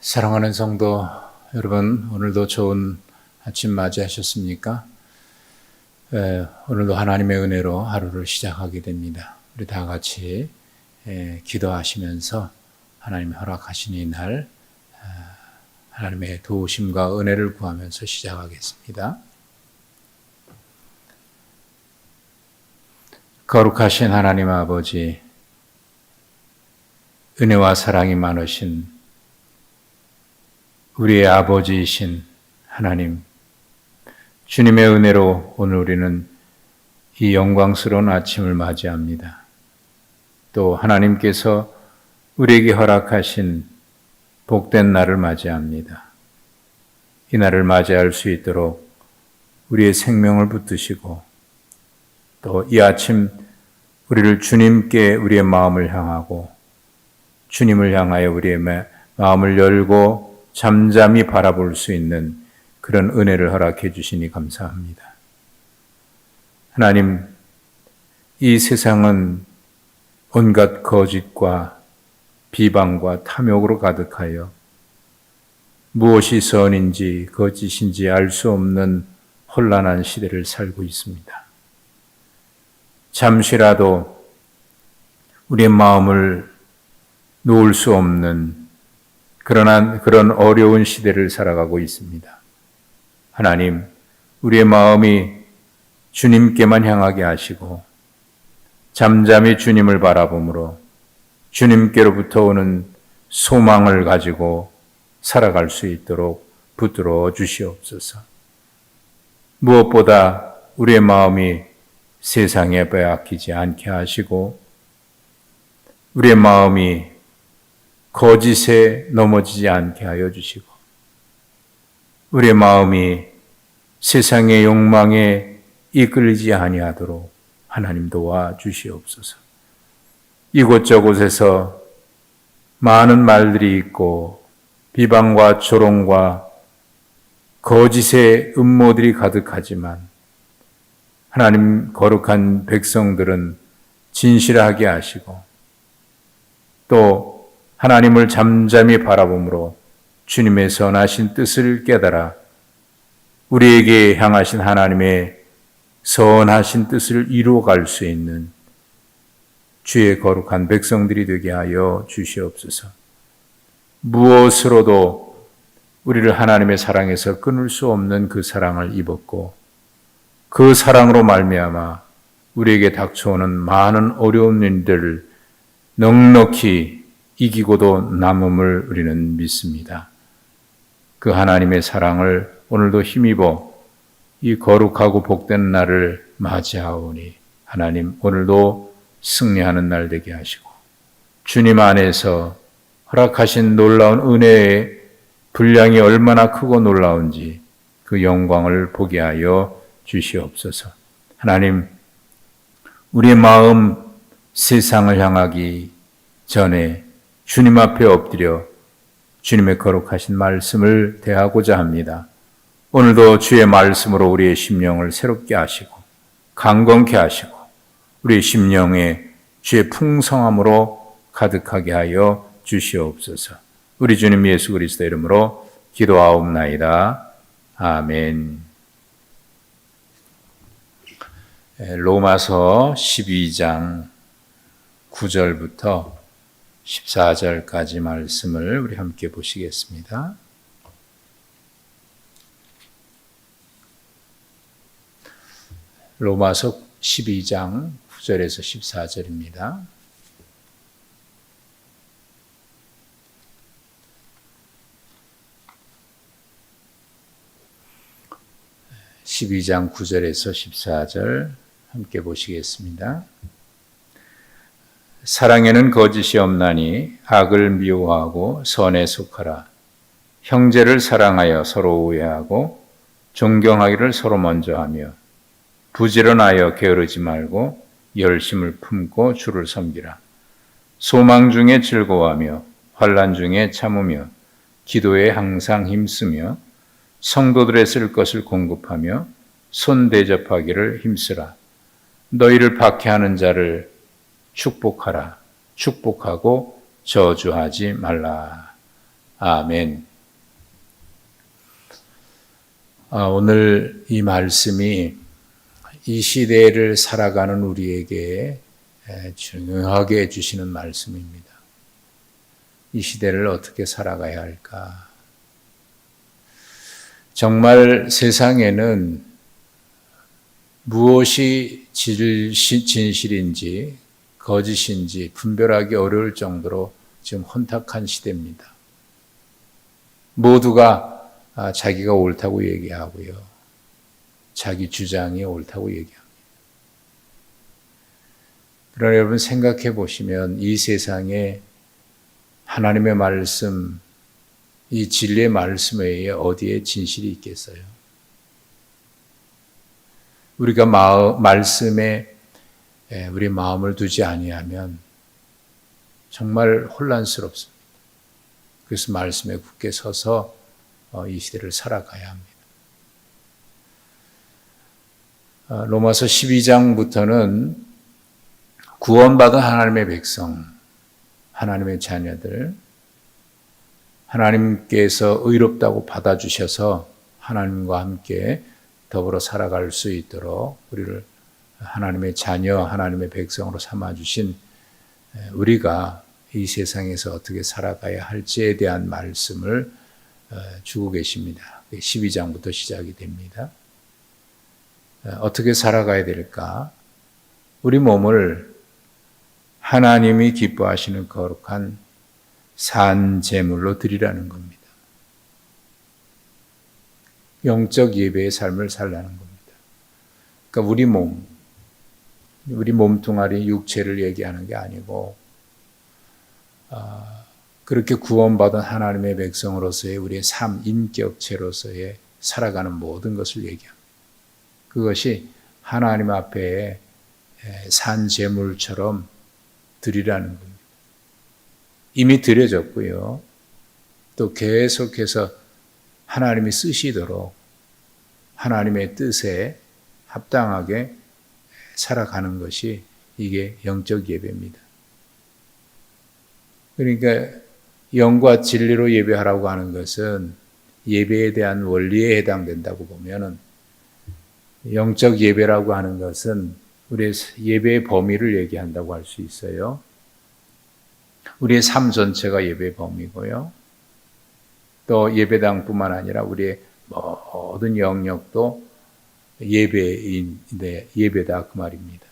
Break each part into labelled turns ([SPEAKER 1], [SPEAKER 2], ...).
[SPEAKER 1] 사랑하는 성도 여러분, 오늘도 좋은 아침 맞이하셨습니까? 오늘도 하나님의 은혜로 하루를 시작하게 됩니다. 우리 다 같이 기도하시면서 하나님이 허락하신 이 날 하나님의 도우심과 은혜를 구하면서 시작하겠습니다. 거룩하신 하나님 아버지, 은혜와 사랑이 많으신 우리의 아버지이신 하나님, 주님의 은혜로 오늘 우리는 이 영광스러운 아침을 맞이합니다. 또 하나님께서 우리에게 허락하신 복된 날을 맞이합니다. 이 날을 맞이할 수 있도록 우리의 생명을 붙드시고 또 이 아침 우리를 주님께 우리의 마음을 향하고 주님을 향하여 우리의 마음을 열고 잠잠히 바라볼 수 있는 그런 은혜를 허락해 주시니 감사합니다. 하나님, 이 세상은 온갖 거짓과 비방과 탐욕으로 가득하여 무엇이 선인지 거짓인지 알 수 없는 혼란한 시대를 살고 있습니다. 잠시라도 우리의 마음을 놓을 수 없는 그런 어려운 시대를 살아가고 있습니다. 하나님, 우리의 마음이 주님께만 향하게 하시고 잠잠히 주님을 바라보므로 주님께로부터 오는 소망을 가지고 살아갈 수 있도록 붙들어 주시옵소서. 무엇보다 우리의 마음이 세상에 빼앗기지 않게 하시고 우리의 마음이 거짓에 넘어지지 않게 하여 주시고 우리의 마음이 세상의 욕망에 이끌리지 아니하도록 하나님 도와 주시옵소서. 이곳저곳에서 많은 말들이 있고 비방과 조롱과 거짓의 음모들이 가득하지만 하나님 거룩한 백성들은 진실하게 하시고 또 하나님을 잠잠히 바라보므로 주님의 선하신 뜻을 깨달아 우리에게 향하신 하나님의 선하신 뜻을 이루어갈 수 있는 주의 거룩한 백성들이 되게 하여 주시옵소서. 무엇으로도 우리를 하나님의 사랑에서 끊을 수 없는 그 사랑을 입었고 그 사랑으로 말미암아 우리에게 닥쳐오는 많은 어려운 일들을 넉넉히 이기고도 남음을 우리는 믿습니다. 그 하나님의 사랑을 오늘도 힘입어 이 거룩하고 복된 날을 맞이하오니 하나님 오늘도 승리하는 날 되게 하시고 주님 안에서 허락하신 놀라운 은혜의 분량이 얼마나 크고 놀라운지 그 영광을 보게 하여 주시옵소서. 하나님, 우리의 마음 세상을 향하기 전에 주님 앞에 엎드려 주님의 거룩하신 말씀을 대하고자 합니다. 오늘도 주의 말씀으로 우리의 심령을 새롭게 하시고 강건케 하시고 우리의 심령에 주의 풍성함으로 가득하게 하여 주시옵소서. 우리 주님 예수 그리스도 이름으로 기도하옵나이다. 아멘. 로마서 12장 9절부터 14절까지 말씀을 우리 함께 보시겠습니다. 로마서 12장 9절에서 14절입니다. (12장 9절에서 14절) 함께 보시겠습니다. 사랑에는 거짓이 없나니 악을 미워하고 선에 속하라. 형제를 사랑하여 서로 우애하고 존경하기를 서로 먼저 하며 부지런하여 게으르지 말고 열심을 품고 주를 섬기라. 소망 중에 즐거워하며 환난 중에 참으며 기도에 항상 힘쓰며 성도들의 쓸 것을 공급하며 손 대접하기를 힘쓰라. 너희를 박해하는 자를 축복하라. 축복하고 저주하지 말라. 아멘. 오늘 이 말씀이 이 시대를 살아가는 우리에게 중요하게 해주시는 말씀입니다. 이 시대를 어떻게 살아가야 할까? 정말 세상에는 무엇이 진실인지 거짓인지 분별하기 어려울 정도로 지금 혼탁한 시대입니다. 모두가 자기가 옳다고 얘기하고요. 자기 주장이 옳다고 얘기합니다. 그러나 여러분 생각해 보시면 이 세상에 하나님의 말씀, 이 진리의 말씀 외에 어디에 진실이 있겠어요? 우리가 말씀에 우리 마음을 두지 아니하면 정말 혼란스럽습니다. 그래서 말씀에 굳게 서서 이 시대를 살아가야 합니다. 로마서 12장부터는 구원받은 하나님의 백성, 하나님의 자녀들, 하나님께서 의롭다고 받아주셔서 하나님과 함께 더불어 살아갈 수 있도록 우리를 하나님의 자녀, 하나님의 백성으로 삼아주신 우리가 이 세상에서 어떻게 살아가야 할지에 대한 말씀을 주고 계십니다. 12장부터 시작이 됩니다. 어떻게 살아가야 될까? 우리 몸을 하나님이 기뻐하시는 거룩한 산 제물로 드리라는 겁니다. 영적 예배의 삶을 살라는 겁니다. 그러니까 우리 몸뚱아리 육체를 얘기하는 게 아니고 그렇게 구원받은 하나님의 백성으로서의 우리의 삶, 인격체로서의 살아가는 모든 것을 얘기합니다. 그것이 하나님 앞에 산 제물처럼 드리라는 겁니다. 이미 드려졌고요. 또 계속해서 하나님이 쓰시도록 하나님의 뜻에 합당하게 살아가는 것이 이게 영적 예배입니다. 그러니까 영과 진리로 예배하라고 하는 것은 예배에 대한 원리에 해당된다고 보면은 영적 예배라고 하는 것은 우리의 예배의 범위를 얘기한다고 할 수 있어요. 우리의 삶 전체가 예배의 범위고요. 또 예배당뿐만 아니라 우리의 모든 영역도 예배인데 예배다 그 말입니다.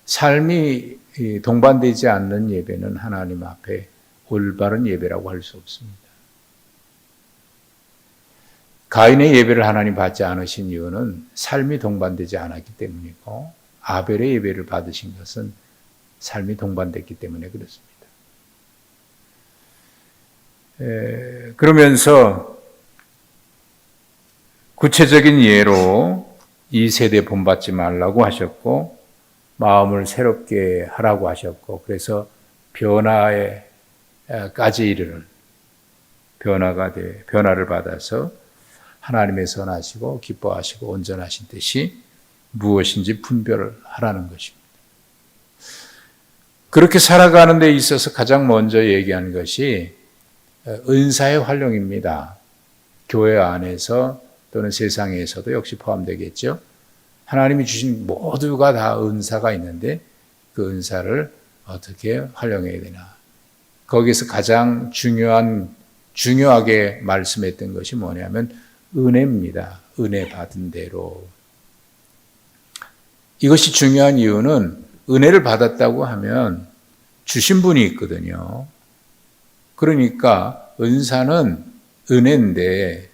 [SPEAKER 1] 삶이 동반되지 않는 예배는 하나님 앞에 올바른 예배라고 할 수 없습니다. 가인의 예배를 하나님 받지 않으신 이유는 삶이 동반되지 않았기 때문이고 아벨의 예배를 받으신 것은 삶이 동반됐기 때문에 그렇습니다. 그러면서 구체적인 예로 이 세대에 본받지 말라고 하셨고 마음을 새롭게 하라고 하셨고 그래서 변화에까지 이르는 변화를 받아서 하나님의 선하시고 기뻐하시고 온전하신 뜻이 무엇인지 분별을 하라는 것입니다. 그렇게 살아가는 데 있어서 가장 먼저 얘기하는 것이 은사의 활용입니다. 교회 안에서 또는 세상에서도 역시 포함되겠죠. 하나님이 주신 모두가 다 은사가 있는데 그 은사를 어떻게 활용해야 되나. 거기서 가장 중요하게 말씀했던 것이 뭐냐면 은혜입니다. 은혜 받은 대로. 이것이 중요한 이유는 은혜를 받았다고 하면 주신 분이 있거든요. 그러니까 은사는 은혜인데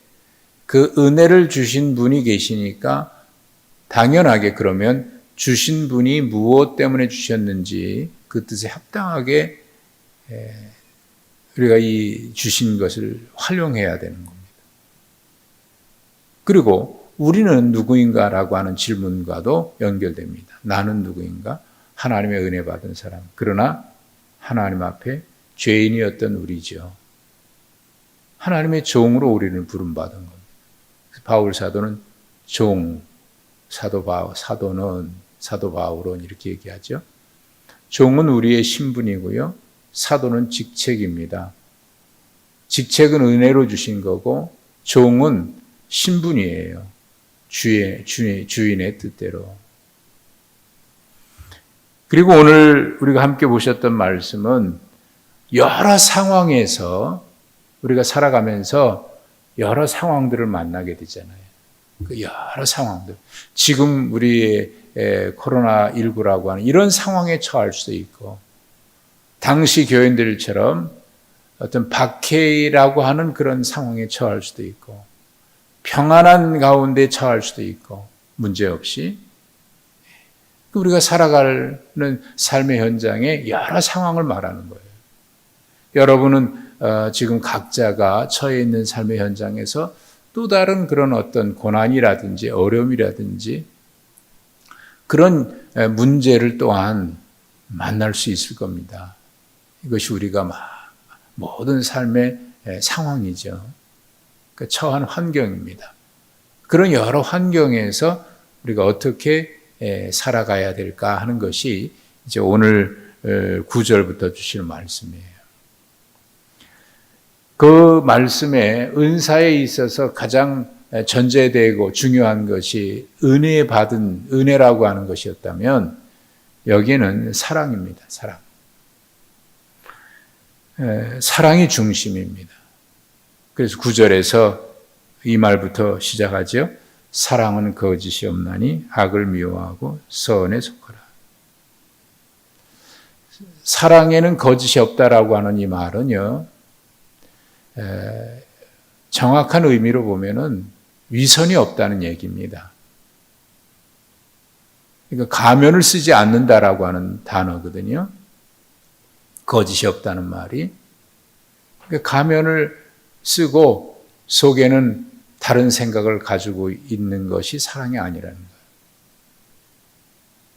[SPEAKER 1] 그 은혜를 주신 분이 계시니까 당연하게 그러면 주신 분이 무엇 때문에 주셨는지 그 뜻에 합당하게 우리가 이 주신 것을 활용해야 되는 겁니다. 그리고 우리는 누구인가라고 하는 질문과도 연결됩니다. 나는 누구인가? 하나님의 은혜 받은 사람. 그러나 하나님 앞에 죄인이었던 우리죠. 하나님의 종으로 우리는 부름받은 겁니다. 바울 사도는 종, 사도 바울은 이렇게 얘기하죠. 종은 우리의 신분이고요. 사도는 직책입니다. 직책은 은혜로 주신 거고 종은 신분이에요. 주인의 뜻대로. 그리고 오늘 우리가 함께 보셨던 말씀은 여러 상황에서 우리가 살아가면서 여러 상황들을 만나게 되잖아요. 그 여러 상황들. 지금 우리의 코로나19라고 하는 이런 상황에 처할 수도 있고, 당시 교인들처럼 어떤 박해라고 하는 그런 상황에 처할 수도 있고, 평안한 가운데 처할 수도 있고, 문제없이. 우리가 살아가는 삶의 현장에 여러 상황을 말하는 거예요. 여러분은 지금 각자가 처해 있는 삶의 현장에서 또 다른 그런 어떤 고난이라든지 어려움이라든지 그런 문제를 또한 만날 수 있을 겁니다. 이것이 우리가 모든 삶의 상황이죠. 그 처한 환경입니다. 그런 여러 환경에서 우리가 어떻게 살아가야 될까 하는 것이 이제 오늘 9절부터 주시는 말씀이에요. 그 말씀에 은사에 있어서 가장 전제되고 중요한 것이 은혜라고 하는 것이었다면 여기는 사랑입니다. 사랑. 사랑이 중심입니다. 그래서 9절에서 이 말부터 시작하죠. 사랑은 거짓이 없나니 악을 미워하고 선에 속하라. 사랑에는 거짓이 없다라고 하는 이 말은요, 정확한 의미로 보면은 위선이 없다는 얘기입니다. 그러니까 가면을 쓰지 않는다라고 하는 단어거든요. 거짓이 없다는 말이. 그러니까 가면을 쓰고 속에는 다른 생각을 가지고 있는 것이 사랑이 아니라는 거예요.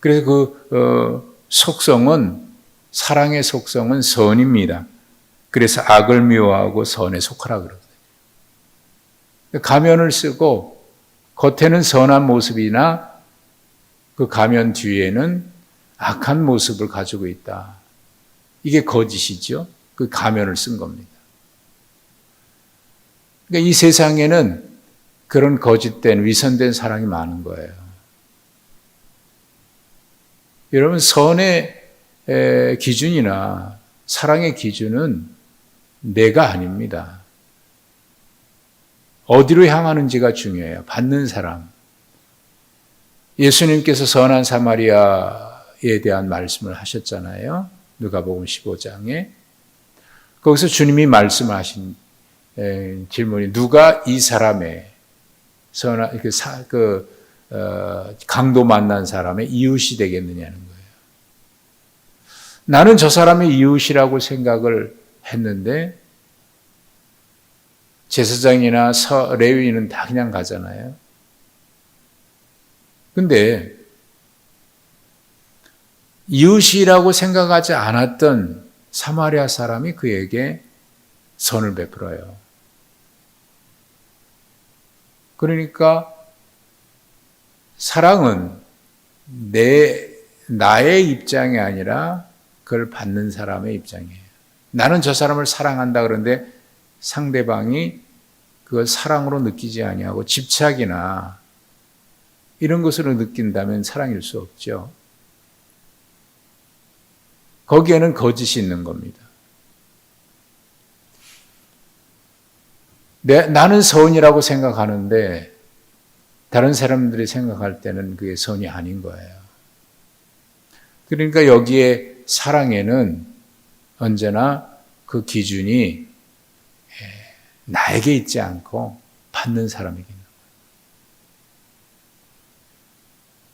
[SPEAKER 1] 그래서 그 속성은, 사랑의 속성은 선입니다. 그래서 악을 미워하고 선에 속하라 그러거든요. 가면을 쓰고 겉에는 선한 모습이나 그 가면 뒤에는 악한 모습을 가지고 있다. 이게 거짓이죠. 그 가면을 쓴 겁니다. 그러니까 이 세상에는 그런 거짓된, 위선된 사랑이 많은 거예요. 여러분, 선의 기준이나 사랑의 기준은 내가 아닙니다. 어디로 향하는지가 중요해요. 받는 사람. 예수님께서 선한 사마리아에 대한 말씀을 하셨잖아요. 누가복음 15장에. 거기서 주님이 말씀하신 질문이 누가 이 사람의 강도 만난 사람의 이웃이 되겠느냐는 거예요. 나는 저 사람의 이웃이라고 생각을 했는데 제사장이나 레위인은 다 그냥 가잖아요. 근데 이웃이라고 생각하지 않았던 사마리아 사람이 그에게 선을 베풀어요. 그러니까 사랑은 나의 입장이 아니라 그걸 받는 사람의 입장이에요. 나는 저 사람을 사랑한다 그러는데 상대방이 그걸 사랑으로 느끼지 아니하고 집착이나 이런 것으로 느낀다면 사랑일 수 없죠. 거기에는 거짓이 있는 겁니다. 나는 선이라고 생각하는데 다른 사람들이 생각할 때는 그게 선이 아닌 거예요. 그러니까 여기에 사랑에는 언제나 그 기준이 나에게 있지 않고 받는 사람에게 있는 거예요.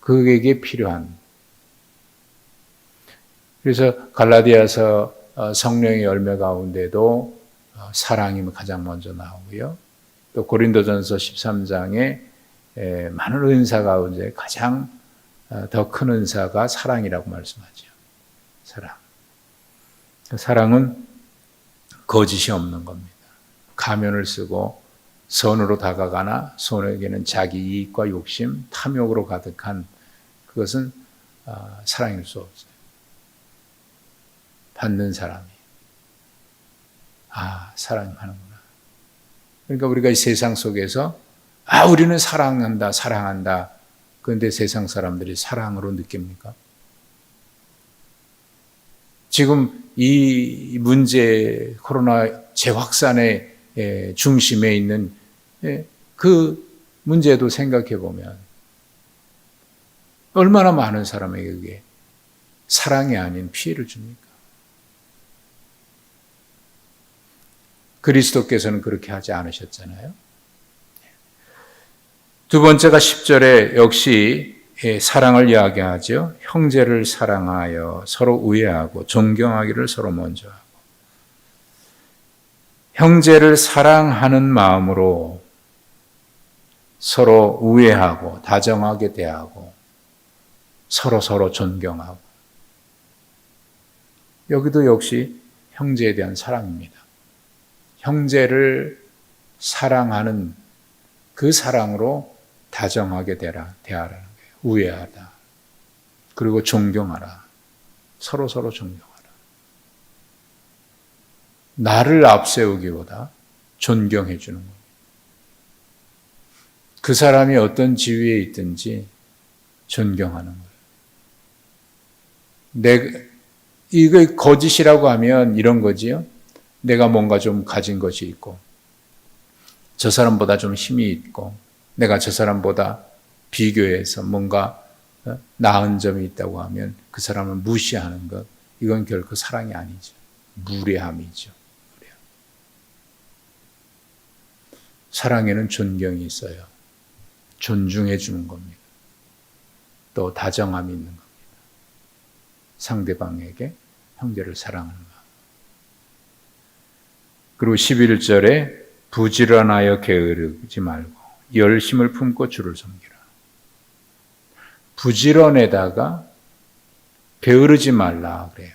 [SPEAKER 1] 그에게 필요한. 그래서 갈라디아서 성령의 열매 가운데도 사랑이 가장 먼저 나오고요. 또 고린도전서 13장에 많은 은사 가운데 가장 더 큰 은사가 사랑이라고 말씀하죠. 사랑. 사랑은 거짓이 없는 겁니다. 가면을 쓰고 선으로 다가가나 손에게는 자기 이익과 욕심, 탐욕으로 가득한 그것은 사랑일 수 없어요. 받는 사람이 사랑하는구나. 그러니까 우리가 이 세상 속에서 우리는 사랑한다, 사랑한다. 그런데 세상 사람들이 사랑으로 느낍니까? 지금 이 문제, 코로나 재확산의 중심에 있는 그 문제도 생각해 보면 얼마나 많은 사람에게 그게 사랑이 아닌 피해를 줍니까? 그리스도께서는 그렇게 하지 않으셨잖아요. 두 번째가 10절에 역시 사랑을 이야기하죠. 형제를 사랑하여 서로 우애하고 존경하기를 서로 먼저 하고. 형제를 사랑하는 마음으로 서로 우애하고 다정하게 대하고 서로 존경하고. 여기도 역시 형제에 대한 사랑입니다. 형제를 사랑하는 그 사랑으로 다정하게 대하라는 거예요. 우애하다. 그리고 존경하라. 서로 존경하라. 나를 앞세우기보다 존경해 주는 거예요. 그 사람이 어떤 지위에 있든지 존경하는 거예요. 이거 거짓이라고 하면 이런 거지요. 내가 뭔가 좀 가진 것이 있고 저 사람보다 좀 힘이 있고 내가 저 사람보다 비교해서 뭔가 나은 점이 있다고 하면 그 사람을 무시하는 것, 이건 결코 사랑이 아니죠. 무례함이죠. 사랑에는 존경이 있어요. 존중해 주는 겁니다. 또 다정함이 있는 겁니다. 상대방에게 형제를 사랑하는 것. 그리고 11절에 부지런하여 게으르지 말고 열심을 품고 주를 섬기라. 부지런에다가 게으르지 말라 그래요.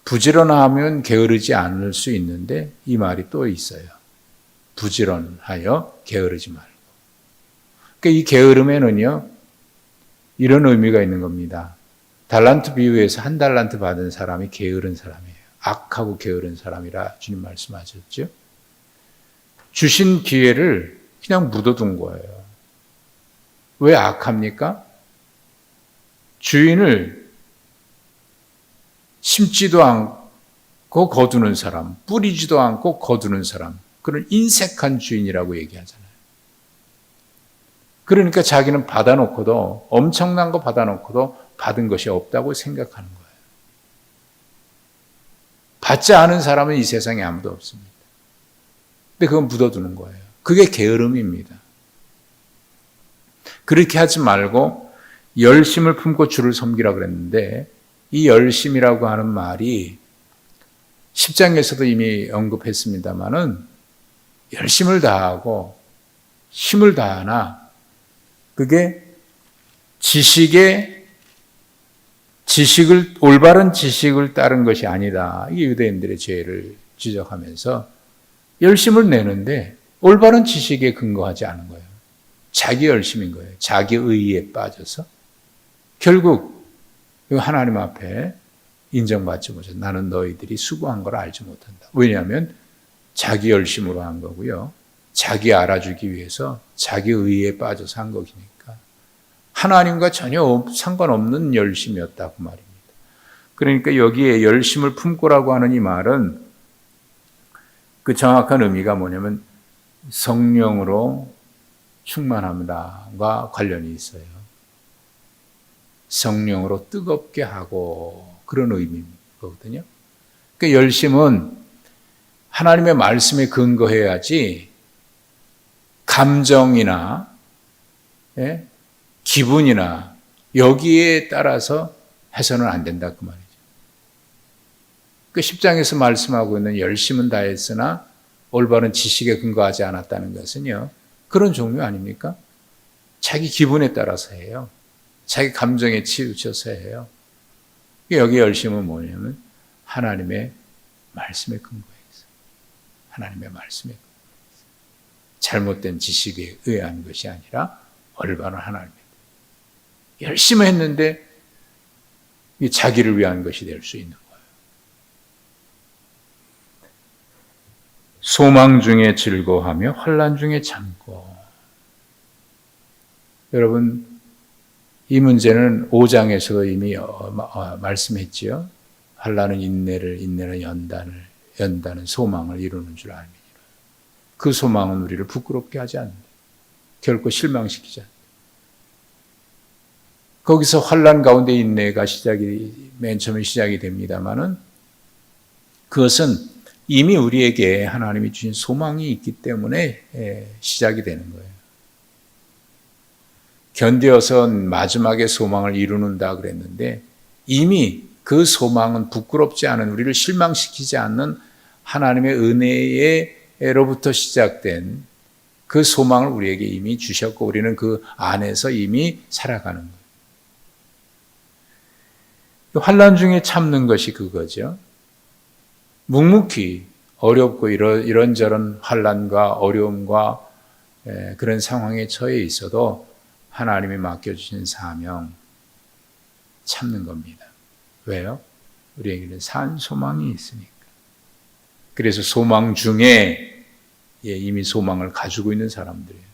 [SPEAKER 1] 부지런하면 게으르지 않을 수 있는데 이 말이 또 있어요. 부지런하여 게으르지 말고. 그러니까 이 게으름에는요, 이런 의미가 있는 겁니다. 달란트 비유에서 한 달란트 받은 사람이 게으른 사람이에요. 악하고 게으른 사람이라 주님 말씀하셨죠. 주신 기회를 그냥 묻어둔 거예요. 왜 악합니까? 주인을 심지도 않고 거두는 사람, 뿌리지도 않고 거두는 사람, 그런 인색한 주인이라고 얘기하잖아요. 그러니까 자기는 받아놓고도, 엄청난 거 받아놓고도 받은 것이 없다고 생각하는 거예요. 받지 않은 사람은 이 세상에 아무도 없습니다. 근데 그건 묻어두는 거예요. 그게 게으름입니다. 그렇게 하지 말고 열심을 품고 주를 섬기라 그랬는데, 이 열심이라고 하는 말이 10장에서도 이미 언급했습니다마는 열심을 다하고 힘을 다하나 그게 올바른 지식을 따른 것이 아니다. 이게 유대인들의 죄를 지적하면서 열심을 내는데 올바른 지식에 근거하지 않은 거예요. 자기 열심인 거예요. 자기 의의에 빠져서 결국 하나님 앞에 인정받지 못해서 나는 너희들이 수고한 걸 알지 못한다. 왜냐하면 자기 열심으로 한 거고요. 자기 알아주기 위해서 자기 의의에 빠져서 한 거니까 하나님과 전혀 상관없는 열심이었다 그 말입니다. 그러니까 여기에 열심을 품고라고 하는 이 말은 그 정확한 의미가 뭐냐면 성령으로 충만함과 관련이 있어요. 성령으로 뜨겁게 하고 그런 의미거든요. 그러니까 열심은 하나님의 말씀에 근거해야지 감정이나 기분이나 여기에 따라서 해서는 안 된다 그 말이죠. 그 10장에서 말씀하고 있는 열심은 다했으나 올바른 지식에 근거하지 않았다는 것은요. 그런 종류 아닙니까? 자기 기분에 따라서 해요. 자기 감정에 치우쳐서 해요. 여기 열심은 뭐냐면 하나님의 말씀에 근거해 있어요. 하나님의 말씀에 근거해 있어요. 잘못된 지식에 의한 것이 아니라 올바른 하나님의 열심히 했는데 자기를 위한 것이 될 수 있는 거예요. 소망 중에 즐거워하며 환난 중에 참고. 여러분, 이 문제는 5장에서도 이미 말씀했지요. 환난은 인내를, 인내는 연단은 소망을 이루는 줄 알미니라. 그 소망은 우리를 부끄럽게 하지 않는다. 결코 실망시키지 않는다. 거기서 환난 가운데 인내가 맨 처음에 시작이 됩니다마는 그것은 이미 우리에게 하나님이 주신 소망이 있기 때문에 시작이 되는 거예요. 견뎌서 마지막에 소망을 이루는다 그랬는데 이미 그 소망은 부끄럽지 않은, 우리를 실망시키지 않는 하나님의 은혜로부터 시작된 그 소망을 우리에게 이미 주셨고 우리는 그 안에서 이미 살아가는 거예요. 환난 중에 참는 것이 그거죠. 묵묵히 어렵고 이런저런 환난과 어려움과 그런 상황에 처해 있어도 하나님이 맡겨주신 사명 참는 겁니다. 왜요? 우리에게는 산 소망이 있으니까. 그래서 소망 중에 이미 소망을 가지고 있는 사람들이에요.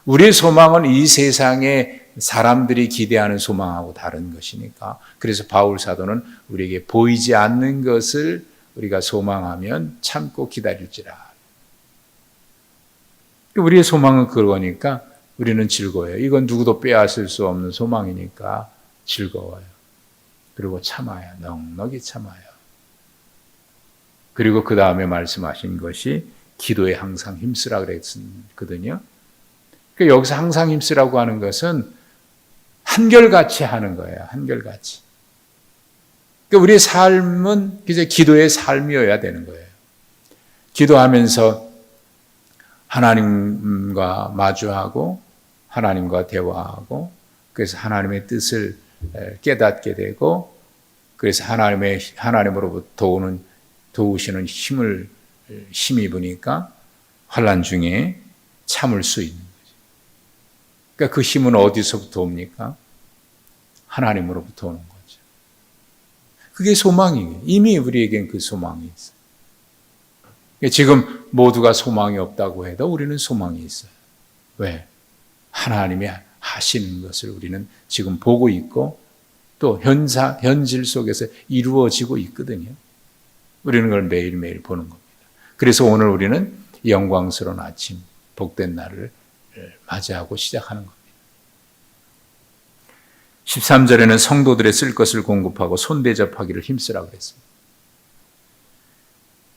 [SPEAKER 1] 우리의 소망은 이 세상에 사람들이 기대하는 소망하고 다른 것이니까. 그래서 바울 사도는 우리에게 보이지 않는 것을 우리가 소망하면 참고 기다릴지라. 우리의 소망은 그거니까 우리는 즐거워요. 이건 누구도 빼앗을 수 없는 소망이니까 즐거워요. 그리고 참아요. 넉넉히 참아요. 그리고 그 다음에 말씀하신 것이 기도에 항상 힘쓰라 그랬거든요. 그러니까 여기서 항상 힘쓰라고 하는 것은 한결같이 하는 거예요. 한결같이. 그러니까 우리의 삶은 이제 기도의 삶이어야 되는 거예요. 기도하면서 하나님과 마주하고 하나님과 대화하고 그래서 하나님의 뜻을 깨닫게 되고 그래서 하나님으로부터 도우시는 힘을 힘입으니까 환난 중에 참을 수 있는 거죠. 그러니까 그 힘은 어디서부터 옵니까? 하나님으로부터 오는 거죠. 그게 소망이에요. 이미 우리에겐 그 소망이 있어요. 지금 모두가 소망이 없다고 해도 우리는 소망이 있어요. 왜? 하나님이 하시는 것을 우리는 지금 보고 있고 또 현실 속에서 이루어지고 있거든요. 우리는 그걸 매일매일 보는 겁니다. 그래서 오늘 우리는 영광스러운 아침, 복된 날을 맞이하고 시작하는 겁니다. 13절에는 성도들의 쓸 것을 공급하고 손대접하기를 힘쓰라 그랬습니다.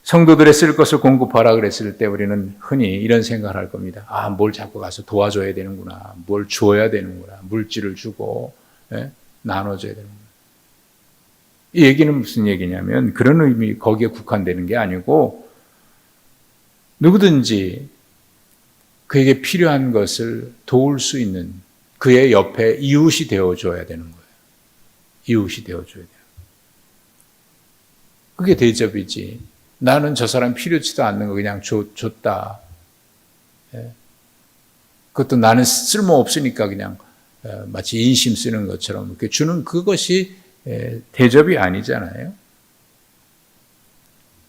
[SPEAKER 1] 성도들의 쓸 것을 공급하라 그랬을 때 우리는 흔히 이런 생각을 할 겁니다. 아, 뭘 자꾸 가서 도와줘야 되는구나. 뭘 줘야 되는구나. 물질을 주고 나눠줘야 되는구나. 이 얘기는 무슨 얘기냐면 그런 의미 거기에 국한되는 게 아니고 누구든지 그에게 필요한 것을 도울 수 있는 그의 옆에 이웃이 되어줘야 되는 거예요. 이웃이 되어줘야 돼요. 그게 대접이지. 나는 저 사람 필요치도 않는 거 그냥 줬다. 그것도 나는 쓸모없으니까 그냥 마치 인심 쓰는 것처럼 이렇게 주는 그것이 대접이 아니잖아요.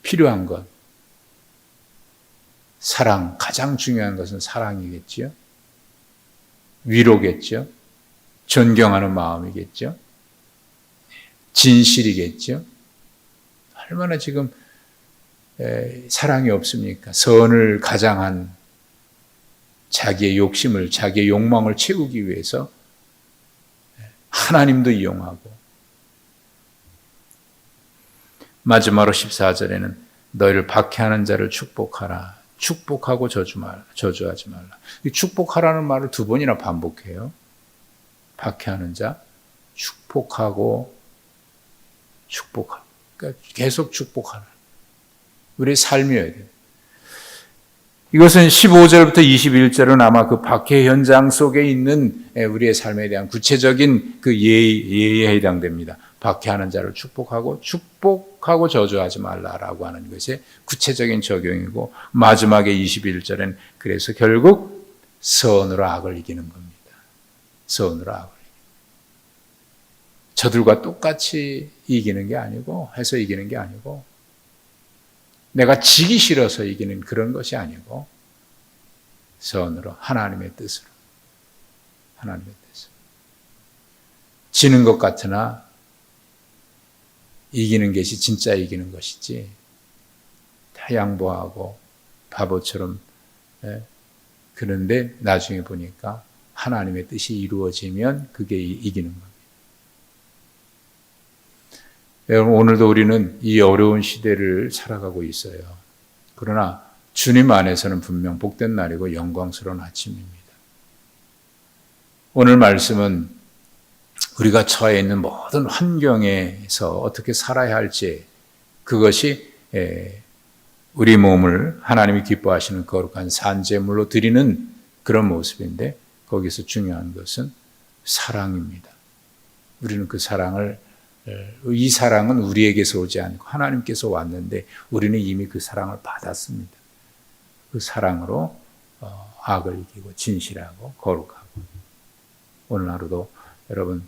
[SPEAKER 1] 필요한 것. 사랑, 가장 중요한 것은 사랑이겠죠. 위로겠죠. 존경하는 마음이겠죠. 진실이겠죠. 얼마나 지금 사랑이 없습니까? 선을 가장한 자기의 욕심을, 자기의 욕망을 채우기 위해서 하나님도 이용하고 마지막으로 14절에는 너희를 박해하는 자를 축복하라. 축복하고 저주하지 말라. 이 축복하라는 말을 2번이나 반복해요. 박해하는 자, 축복하고 축복하라. 그러니까 계속 축복하라. 우리의 삶이어야 돼요. 이것은 15절부터 21절은 아마 그 박해 현장 속에 있는 우리의 삶에 대한 구체적인 그 예의에 해당됩니다. 박해하는 자를 축복하고 저주하지 말라라고 하는 것이 구체적인 적용이고 마지막에 21절엔 그래서 결국 선으로 악을 이기는 겁니다. 선으로 악을 이기는. 저들과 똑같이 이기는 게 아니고 해서 이기는 게 아니고 내가 지기 싫어서 이기는 그런 것이 아니고 선으로 하나님의 뜻으로 지는 것 같으나 이기는 것이 진짜 이기는 것이지 다 양보하고 바보처럼 그런데 나중에 보니까 하나님의 뜻이 이루어지면 그게 이기는 겁니다. 여러분 오늘도 우리는 이 어려운 시대를 살아가고 있어요. 그러나 주님 안에서는 분명 복된 날이고 영광스러운 아침입니다. 오늘 말씀은 우리가 처해 있는 모든 환경에서 어떻게 살아야 할지 그것이 우리 몸을 하나님이 기뻐하시는 거룩한 산제물로 드리는 그런 모습인데 거기서 중요한 것은 사랑입니다. 우리는 그 사랑을 이 사랑은 우리에게서 오지 않고 하나님께서 왔는데 우리는 이미 그 사랑을 받았습니다. 그 사랑으로 악을 이기고 진실하고 거룩하고 오늘 하루도 여러분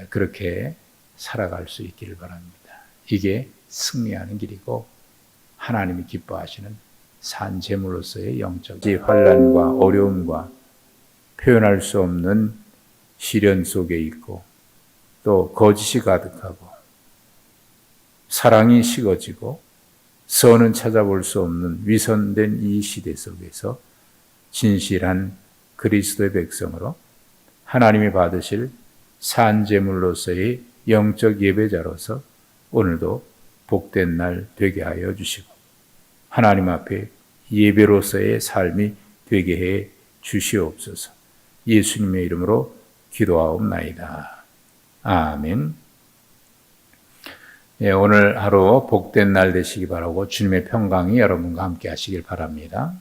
[SPEAKER 1] 그렇게 살아갈 수 있기를 바랍니다. 이게 승리하는 길이고 하나님이 기뻐하시는 산제물로서의 영적 환난과 어려움과 표현할 수 없는 시련 속에 있고 또 거짓이 가득하고 사랑이 식어지고 선은 찾아볼 수 없는 위선된 이 시대 속에서 진실한 그리스도의 백성으로 하나님이 받으실 산제물로서의 영적 예배자로서 오늘도 복된 날 되게 하여 주시고 하나님 앞에 예배로서의 삶이 되게 해 주시옵소서. 예수님의 이름으로 기도하옵나이다. 아멘. 오늘 하루 복된 날 되시기 바라고 주님의 평강이 여러분과 함께 하시길 바랍니다.